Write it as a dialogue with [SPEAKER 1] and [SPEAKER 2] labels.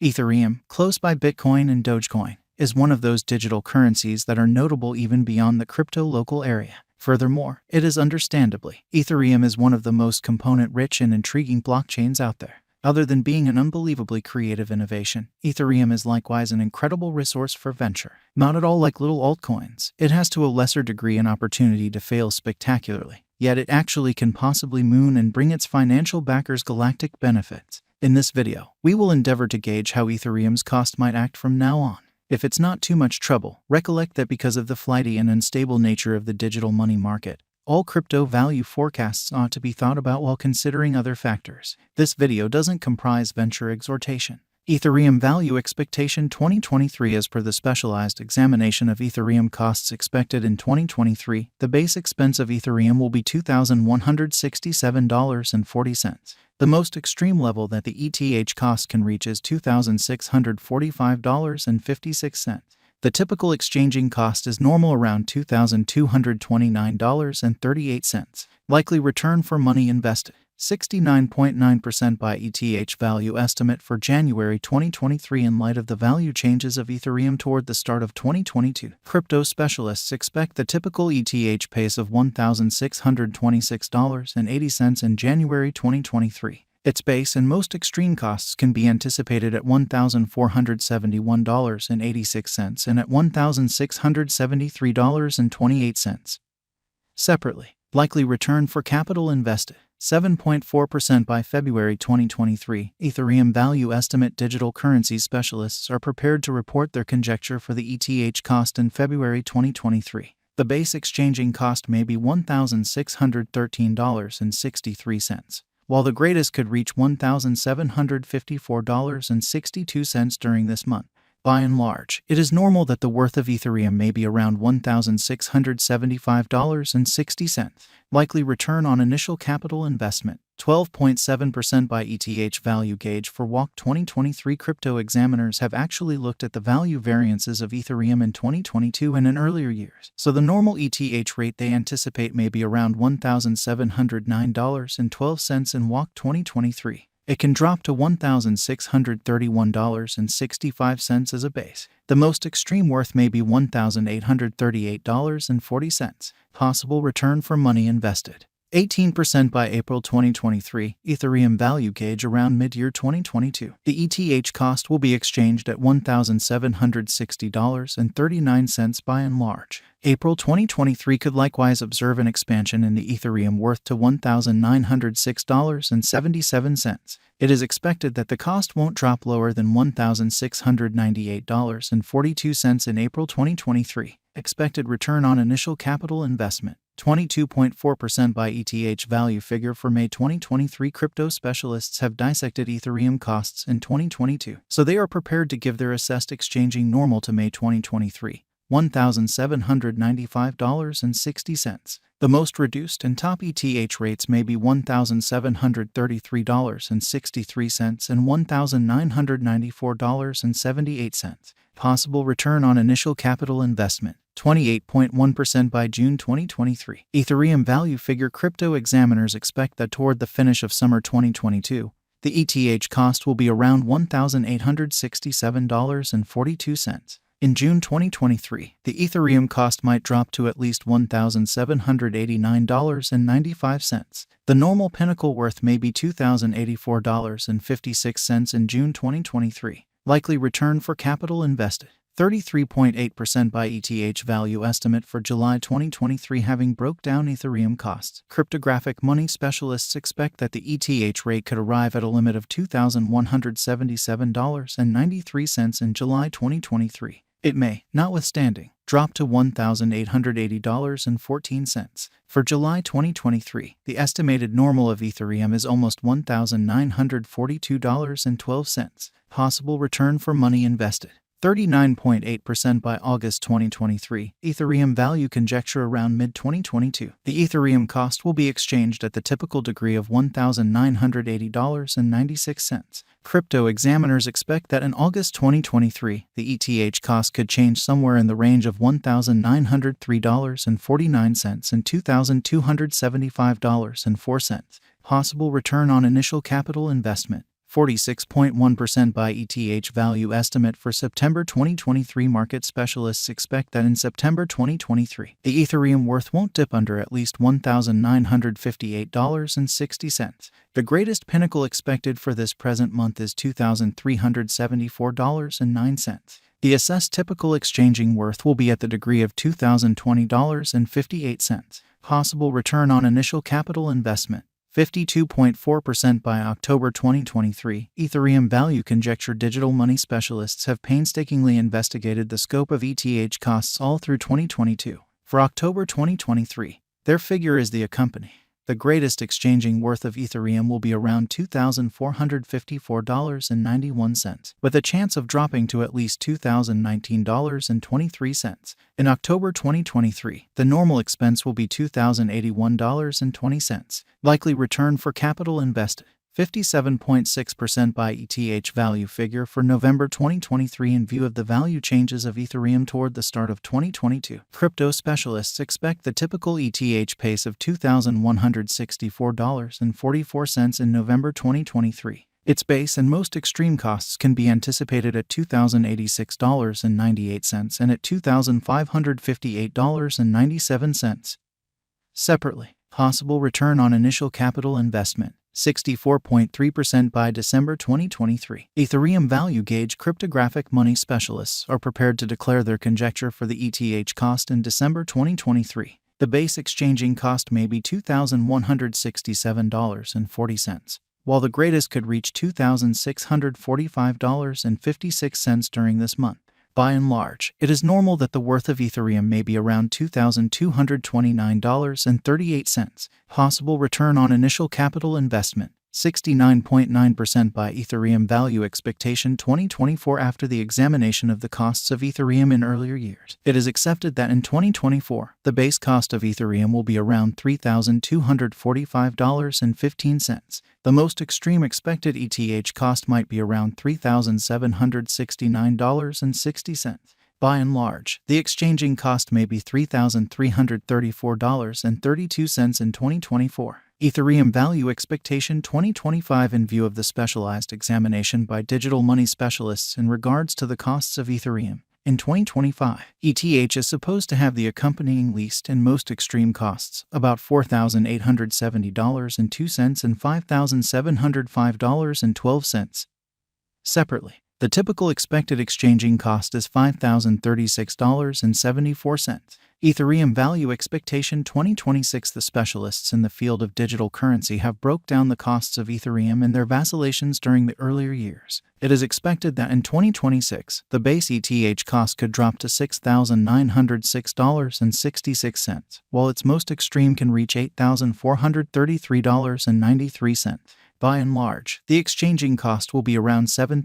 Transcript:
[SPEAKER 1] Ethereum, close by Bitcoin and Dogecoin, is one of those digital currencies that are notable even beyond the crypto local area. Furthermore, it is understandably, Ethereum is one of the most component-rich and intriguing blockchains out there. Other than being an unbelievably creative innovation, Ethereum is likewise an incredible resource for venture. Not at all like little altcoins, it has to a lesser degree an opportunity to fail spectacularly. Yet it actually can possibly moon and bring its financial backers galactic benefits. In this video, we will endeavor to gauge how Ethereum's cost might act from now on. If it's not too much trouble, recollect that because of the flighty and unstable nature of the digital money market, all crypto value forecasts ought to be thought about while considering other factors. This video doesn't comprise venture exhortation. Ethereum Value Expectation 2023. As per the specialized examination of Ethereum costs expected in 2023, the base expense of Ethereum will be $2,167.40. The most extreme level that the ETH cost can reach is $2,645.56. The typical exchanging cost is normal around $2,229.38. Likely return for money invested, 69.9% by ETH value estimate for January 2023 in light of the value changes of Ethereum toward the start of 2022. Crypto specialists expect the typical ETH pace of $1,626.80 in January 2023. Its base and most extreme costs can be anticipated at $1,471.86 and at $1,673.28. Separately, likely return for capital invested, 7.4% by February 2023. Ethereum value estimate digital currency specialists are prepared to report their conjecture for the ETH cost in February 2023. The base exchanging cost may be $1,613.63. while the greatest could reach $1,754.62 during this month. By and large, it is normal that the worth of Ethereum may be around $1,675.60. Likely return on initial capital investment, 12.7% by ETH value gauge for WALK 2023. Crypto examiners have actually looked at the value variances of Ethereum in 2022 and in earlier years, so the normal ETH rate they anticipate may be around $1,709.12 in WALK 2023. It can drop to $1,631.65 as a base. The most extreme worth may be $1,838.40. Possible return for money invested, 18% by April 2023. Ethereum value gauge around mid-year 2022. The ETH cost will be exchanged at $1,760.39 by and large. April 2023 could likewise observe an expansion in the Ethereum worth to $1,906.77. It is expected that the cost won't drop lower than $1,698.42 in April 2023. Expected return on initial capital investment, 22.4% by ETH value figure for May 2023. Crypto specialists have dissected Ethereum costs in 2022, so they are prepared to give their assessed exchanging normal to May 2023, $1,795.60. The most reduced and top ETH rates may be $1,733.63 and $1,994.78. Possible return on initial capital investment, 28.1% by June 2023. Ethereum value figure. Crypto examiners expect that toward the finish of summer 2022, the ETH cost will be around $1,867.42. In June 2023, the Ethereum cost might drop to at least $1,789.95. The normal pinnacle worth may be $2,084.56 in June 2023. Likely return for capital invested, 33.8% by ETH value estimate for July 2023. Having broke down Ethereum costs, cryptographic money specialists expect that the ETH rate could arrive at a limit of $2,177.93 in July 2023. It may, notwithstanding, drop to $1,880.14. For July 2023, the estimated normal of Ethereum is almost $1,942.12. Possible return for money invested, 39.8% by August 2023. Ethereum value conjecture around mid-2022. The Ethereum cost will be exchanged at the typical degree of $1,980.96. Crypto examiners expect that in August 2023, the ETH cost could change somewhere in the range of $1,903.49 and $2,275.04. Possible return on initial capital investment, 46.1% by ETH value estimate for September 2023. Market specialists expect that in September 2023, the Ethereum worth won't dip under at least $1,958.60. The greatest pinnacle expected for this present month is $2,374.09. The assessed typical exchanging worth will be at the degree of $2,020.58. Possible return on initial capital investment, 52.4% by October 2023. Ethereum value conjecture. Digital money specialists have painstakingly investigated the scope of ETH costs all through 2022. For October 2023, their figure is the accompanying. The greatest exchanging worth of Ethereum will be around $2,454.91, with a chance of dropping to at least $2,019.23. In October 2023, the normal expense will be $2,081.20. Likely return for capital invested, 57.6% by ETH value figure for November 2023. In view of the value changes of Ethereum toward the start of 2022, crypto specialists expect the typical ETH pace of $2,164.44 in November 2023. Its base and most extreme costs can be anticipated at $2,086.98 and at $2,558.97. Separately, possible return on initial capital investment, 64.3% by December 2023. Ethereum value gauge. Cryptographic money specialists are prepared to declare their conjecture for the ETH cost in December 2023. The base exchanging cost may be $2,167.40, while the greatest could reach $2,645.56 during this month. By and large, it is normal that the worth of Ethereum may be around $2,229.38. Possible return on initial capital investment, 69.9% by Ethereum value expectation 2024. After the examination of the costs of Ethereum in earlier years, it is accepted that in 2024, the base cost of Ethereum will be around $3,245.15. The most extreme expected ETH cost might be around $3,769.60. By and large, the exchanging cost may be $3,334.32 in 2024. Ethereum value expectation 2025. In view of the specialized examination by digital money specialists in regards to the costs of Ethereum, in 2025, ETH is supposed to have the accompanying least and most extreme costs, about $4,870.02 and $5,705.12. Separately, the typical expected exchanging cost is $5,036.74. Ethereum value expectation 2026. The specialists in the field of digital currency have broke down the costs of Ethereum and their vacillations during the earlier years. It is expected that in 2026, the base ETH cost could drop to $6,906.66, while its most extreme can reach $8,433.93. By and large, the exchanging cost will be around $7,000